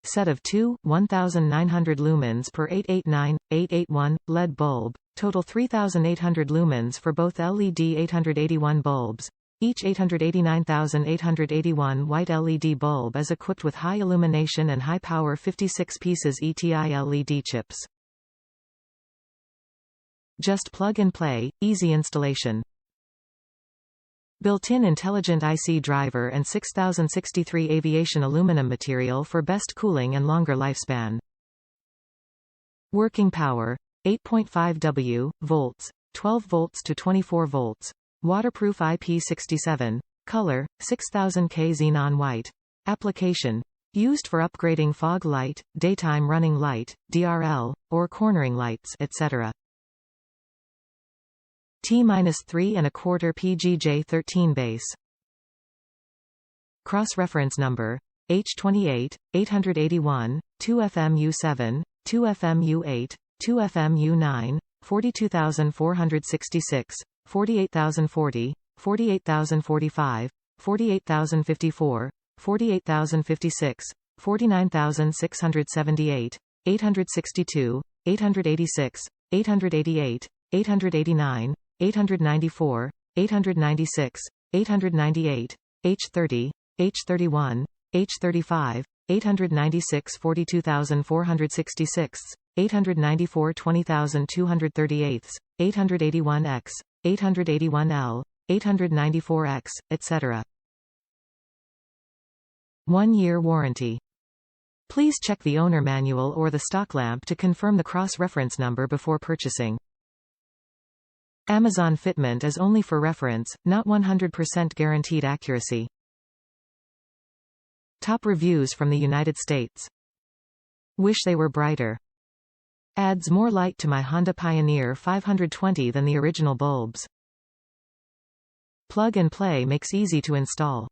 set of 2, 1900 lumens per 889/881, LED bulb, total 3800 lumens for both LED 881 bulbs. Each 889,881 white LED bulb is equipped with high illumination and high power 56 pieces ETI LED chips. Just plug and play, easy installation. Built-in intelligent IC driver and 6063 aviation aluminum material for best cooling and longer lifespan. Working power, 8.5 W, volts, 12 volts to 24 volts. Waterproof IP67. Color, 6000K Xenon White. Application. Used for upgrading fog light, daytime running light, DRL, or cornering lights, etc. T-3¼ PGJ13 base. Cross-reference number, H28, 881, 2FMU7, 2FMU8, 2FMU9, 42466, 48040, 48045, 48054, 48056, 49678, 862, 886, 888, 889, 894, 896, 898, H30, H31, H35, 896 42466, 894 20238, 881X, 881L, 894X, etc. 1-year warranty. Please check the owner manual or the stock lamp to confirm the cross-reference number before purchasing. Amazon fitment is only for reference, not 100% guaranteed accuracy. Top reviews from the United States. Wish they were brighter. Adds more light to my Honda Pioneer 520 than the original bulbs. Plug and play makes easy to install.